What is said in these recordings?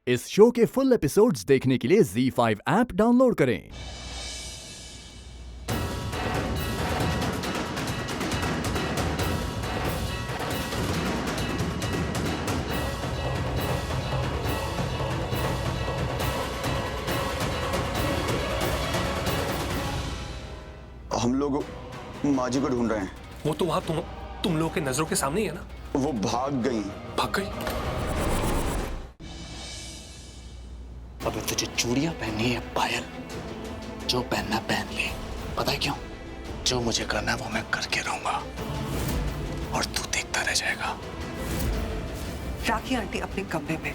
इस शो के full episodes देखने के लिए ZEE5 ऐप डाउनलोड करें। हम लोग माँ जी को ढूंढ रहे हैं। वो तो वहां तुम लोगों के नजरों के सामने ही है ना। वो भाग गई। भाग गई? अबे तुझे चूड़ियां पहननी है पायल, जो पहनना पहन ले। पता है क्यों? जो मुझे करना है वो मैं करके रहूंगा और तू देखता रह जाएगा। राखी आंटी अपने कमरे में।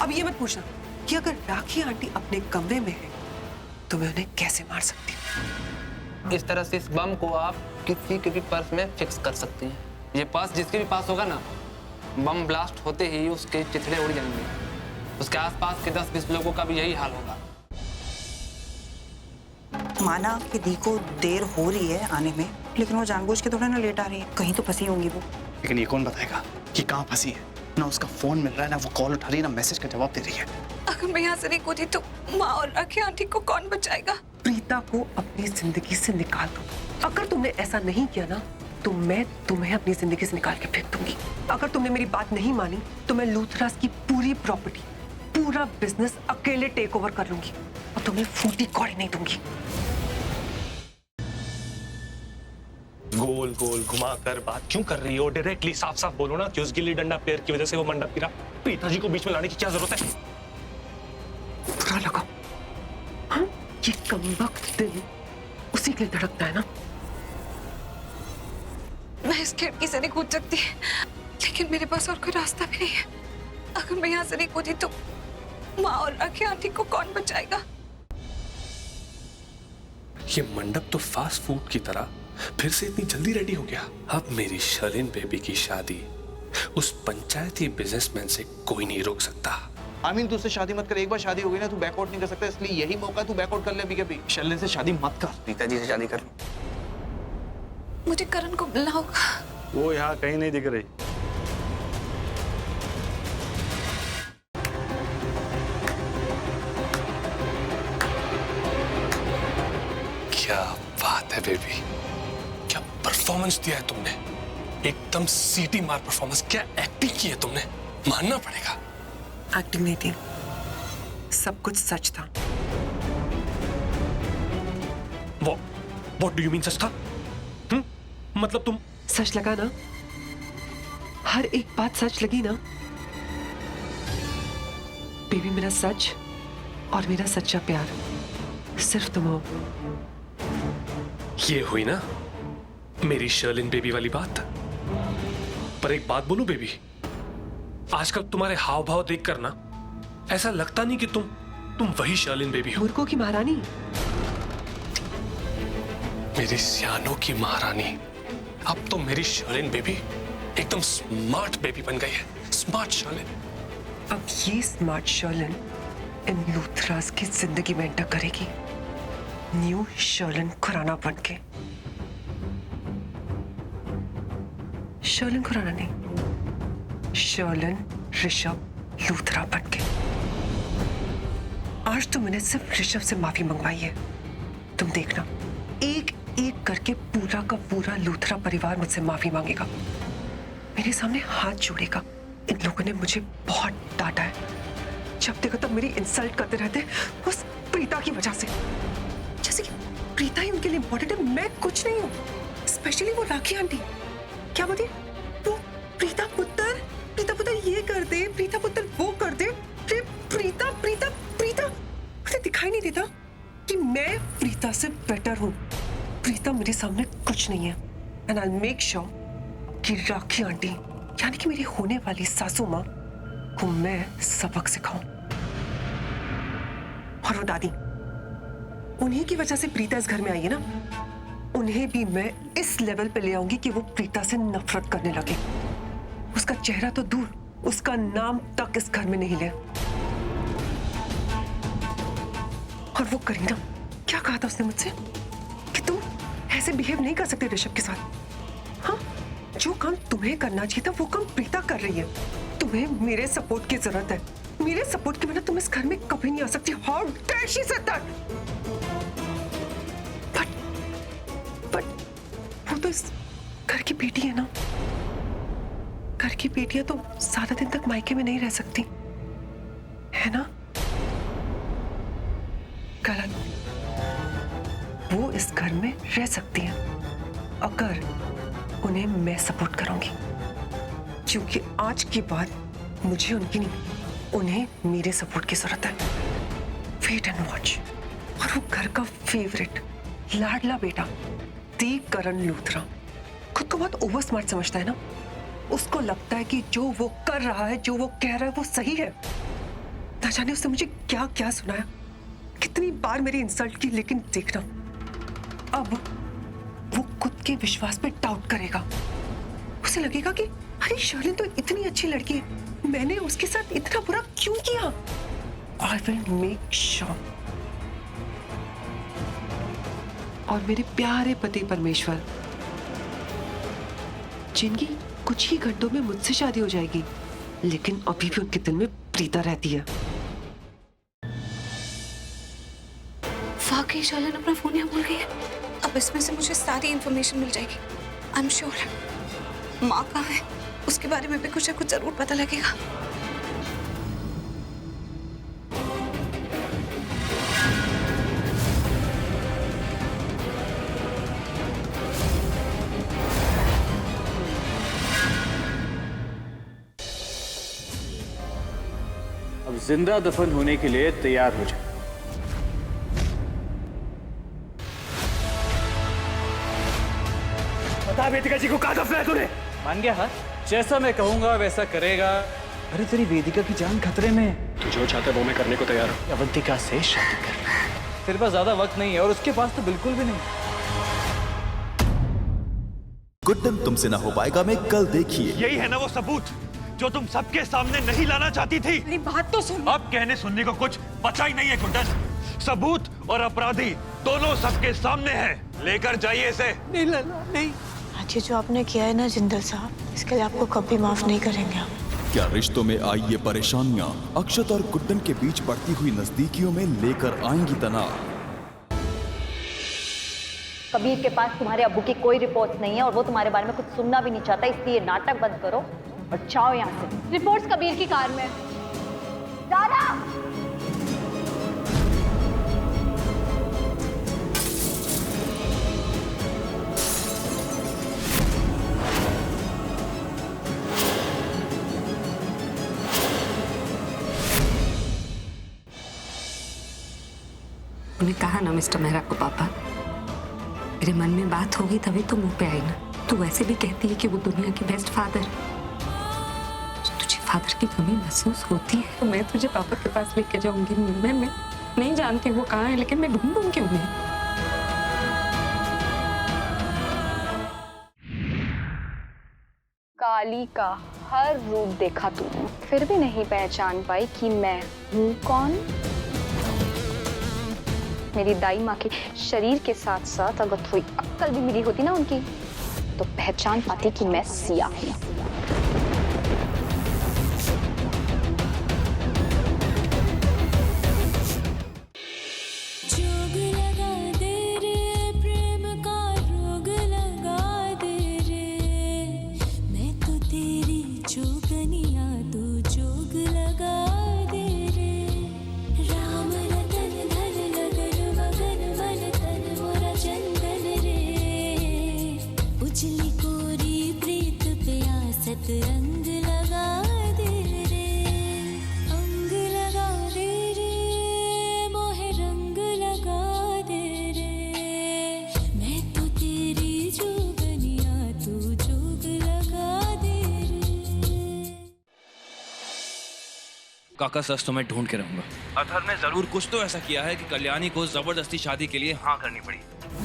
अब ये मत पूछना कि अगर राखी आंटी अपने कमरे में है तो मैं उन्हें कैसे मार सकती हूँ। इस तरह से इस बम को आप किसी के भी पर्स में फिक्स कर सकती हैं। ये पर्स जिसके भी पास होगा ना, बम ब्लास्ट होते ही उसके चिथड़े उड़ जाएंगे। उसके आसपास के 10-20 लोगों का भी यही हाल होगा। माना कि दी को देर हो रही है आने में, लेकिन वो जानबूझ के थोड़ा ना लेट आ रही है। कहीं तो फंसी होंगी वो। लेकिन ये कौन बताएगा कि कहाँ फंसी है? ना उसका फोन मिल रहा है, ना वो कॉल उठा रही है, ना मैसेज का जवाब दे रही है। अगर मैं यहाँ से नहीं कूदी तो माँ और राखी आंटी को कौन बचाएगा? प्रीता को अपनी जिंदगी से निकाल दो। अगर तुमने ऐसा नहीं किया ना तो मैं तुम्हें अपनी जिंदगी से निकाल के फेंक दूंगी। अगर तुमने मेरी बात नहीं मानी तो मैं लूथरास की पूरी प्रॉपर्टी, पूरा बिजनेस अकेले टेक ओवर कर लूंगी और तुम्हें फूटी कौड़ी नहीं दूंगी। गोल गोल घुमा कर बात क्यों कर रही हो? डायरेक्टली साफ साफ बोलो ना कि उस गिल्ली डंडा प्लेयर की वजह से वो मंडप गिरा। प्रीता जी को बीच में लाने की क्या जरूरत है? बुरा लगा? हाँ? ये कमबख्त दिल उसी के लिए धड़कता है ना। मैं इस खिड़की से नहीं कूद सकती, लेकिन मेरे पास और कोई रास्ता भी नहीं है। अगर मैं यहाँ से नहीं कूदी तो माँ और राखी आंटी को कौन बचाएगा? ये मंडप तो फास्ट फूड की तरह फिर से इतनी जल्दी रेडी हो गया। अब मेरी शर्लिन बेबी की शादी उस पंचायती बिजनेसमैन से कोई नहीं रोक सकता। आमीन, तू उससे शादी मत कर। एक बार शादी हो गई ना, तू बैकआउट नहीं कर सकता। इसलिए यही मौका, तू बैकआउट कर ले अभी के अभी। शर्लिन से शादी मत कर, प्रीता जी से शादी कर। मुझे करण को मिलना होगा। वो यहाँ कहीं नहीं दिख रही। क्या बात है बेबी, क्या परफॉर्मेंस दिया है तुमने। एकदम सीटी मार परफॉर्मेंस। क्या एक्टिंग की है तुमने, मानना पड़ेगा। एक्टिंग नहीं थी, सब कुछ सच था। What do you mean सच था? मतलब तुम सच लगा ना? हर एक बात सच लगी ना? बेबी, मेरा सच और मेरा सच्चा प्यार सिर्फ तुम हो। ये हुई ना मेरी शर्लिन बेबी वाली बात। पर एक बात बोलूं बेबी, आजकल तुम्हारे हाव भाव देख कर ना ऐसा लगता नहीं कि तुम वही शर्लिन बेबी हो। मुर्गों की महारानी, मेरी सियानों की महारानी। अब तो मेरी शर्लिन बेबी एकदम स्मार्ट बेबी बन गई है। स्मार्ट शर्लिन। अब ये स्मार्ट शर्लिन इन लूथरास की जिंदगी में एंटर करेगी, न्यू शर्लिन खुराना बन के। शर्लिन खुराना नहीं, शर्लिन ऋषभ लूथरा बन के। आज तो मैंने सिर्फ ऋषभ से माफी मंगवाई है। तुम देखना, एक एक करके पूरा का पूरा लूथरा परिवार मुझसे माफी मांगेगा, मेरे सामने हाथ जोड़ेगा। इन लोगों ने मुझे बहुत डांटा है। जब देखो तब मेरी इंसल्ट करते रहते उस प्रीता की वजह से। जैसे कि प्रीता ही उनके लिए इम्पोर्टेंट है, मैं कुछ नहीं हूँ। स्पेशली वो राखी आंटी क्या बोलती है, वो प्रीता पुत्र ये कर दे, प्रीता पुत्र वो कर दे। प्रीता प्रीता प्रीता मुझे दिखाई नहीं देता कि मैं प्रीता से बेटर हूँ। प्रीता मेरे सामने कुछ नहीं है। And I will make sure कि राखी आंटी यानी कि मेरी होने वाली सासू माँ को मैं सबक सिखाऊं। और वो दादी, उन्हीं की वजह से प्रीता इस घर में आई है ना, उन्हें भी मैं इस लेवल पे ले आऊंगी कि वो प्रीता से नफरत करने लगे। उसका चेहरा तो दूर, उसका नाम तक इस घर में नहीं ले। और वो करीना, क्या कहा था उसने मुझसे कि तुम ऐसे बिहेव नहीं कर सकते ऋषभ के साथ। हाँ, जो काम तुम्हें करना चाहिए था वो काम प्रीता कर रही है। तुम्हें मेरे सपोर्ट की जरूरत है। मेरे सपोर्ट के बिना तुम इस घर में कभी नहीं आ सकती। How dare she said that. But वो तो इस घर की बेटी है ना। घर की बेटियां तो ज्यादा दिन तक मायके में नहीं रह सकती, है ना? गलत। वो इस घर में रह सकती हैं अगर उन्हें मैं सपोर्ट करूंगी, क्योंकि आज के बाद मुझे उनकी नहीं, उन्हें मेरे सपोर्ट की जरूरत है। Wait and watch. और वो घर का फेवरेट लाडला बेटा देवकरण लूथरा खुद को बहुत ओवर स्मार्ट समझता है ना। उसको लगता है कि जो वो कर रहा है, जो वो कह रहा है, वो सही है। ना जाने उसने मुझे क्या क्या सुनाया, कितनी बार मेरी इंसल्ट की, लेकिन देखना अब वो खुद के विश्वास पे डाउट करेगा। उसे लगेगा कि अरे शर्लिन तो इतनी अच्छी लड़की है, मैंने उसके साथ इतना बुरा क्यों किया। I will make sure. और मेरे प्यारे पति परमेश्वर, जिनकी कुछ ही घंटों में मुझसे शादी हो जाएगी, लेकिन अभी भी उनके दिल में प्रीता रहती है। वाकई शर्लिन अपना फोन यहाँ भूल गई है। अब इसमें से मुझे सारी इंफॉर्मेशन मिल जाएगी। आई एम श्योर माँ कहाँ है, उसके बारे में भी कुछ ना कुछ जरूर पता लगेगा। अब जिंदा दफन होने के लिए तैयार हो जाए। बता वेदिका जी को कहाँ दफना है तूने? मान गया? हाँ, जैसा मैं कहूंगा वैसा करेगा। अरे तेरी वेदिका की जान खतरे में। तू जो चाहता है वो मैं करने को तैयार हूँ। अवंतिका से शादी कर। तेरे पास ज्यादा वक्त नहीं है और उसके पास तो बिल्कुल भी नहीं। गुड्डन तुमसे ना हो पाएगा में कल देखिए। यही है ना वो सबूत जो तुम सबके सामने नहीं लाना चाहती थी। मेरी बात तो सुन। अब कहने सुनने को कुछ बचा ही नहीं है गुड्डन। सबूत और अपराधी दोनों सबके सामने हैं। लेकर जाइए इसे। नहीं लाला, नहीं। आज ये जो आपने किया है ना जिंदल साहब, इसके लिए आपको कभी माफ नहीं करेंगे हम। क्या रिश्तों में आई ये परेशानियां अक्षत और गुड्डन के बीच बढ़ती हुई नजदीकियों में लेकर आएंगी तनाव? कबीर के पास तुम्हारे अब्बू की कोई रिपोर्ट नहीं है और वो तुम्हारे बारे में कुछ सुनना भी नहीं चाहता, इसलिए नाटक बंद करो और जाओ यहाँ से। रिपोर्ट्स कबीर की कार में। दादा! उन्हें कहा ना मिस्टर मेहरा को पापा, मेरे मन में बात होगी तभी तो मुंह पे आई ना। तू वैसे भी कहती है कि वो दुनिया की बेस्ट फादर। तुझे फादर की कमी महसूस होती है तो मैं तुझे पापा के पास लेके जाऊंगी। मैं नहीं जानती वो कहाँ है, लेकिन मैं ढूंढूंगी उन्हें। काली का हर रूप देखा तूने, फिर भी नहीं पहचान पाई कि मैं हूँ कौन। मेरी दाई माँ के शरीर के साथ साथ अगर थोड़ी अक्ल भी मिली होती ना उनकी, तो पहचान पाती कि मैं सिया हूँ। रंग लगा दे रे, अंग लगा दे रे, मोहे रंग लगा दे रे। मैं तो तेरी जोगनिया, तू जोग लगा दे रे। काका सच तो मैं ढूंढ के रहूंगा। अथर ने जरूर कुछ तो ऐसा किया है कि कल्याणी को जबरदस्ती शादी के लिए हाँ करनी पड़ी।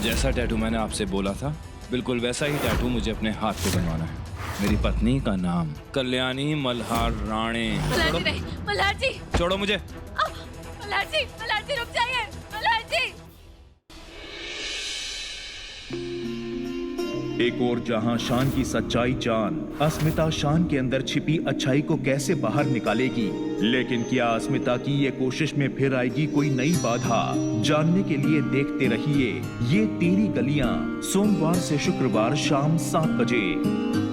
जैसा टैटू मैंने आपसे बोला था, बिल्कुल वैसा ही टैटू मुझे अपने हाथ पे बनवाना है। मेरी पत्नी का नाम कल्याणी मल्हार राणे। मल्हार जी, छोड़ो मुझे। मल्हार जी रुक जाइए। मल्हार जी, एक और जहां शान की सच्चाई जान अस्मिता शान के अंदर छिपी अच्छाई को कैसे बाहर निकालेगी, लेकिन क्या अस्मिता की ये कोशिश में फिर आएगी कोई नई बाधा? जानने के लिए देखते रहिए ये तेरी गलियां, सोमवार से शुक्रवार शाम 7 बजे।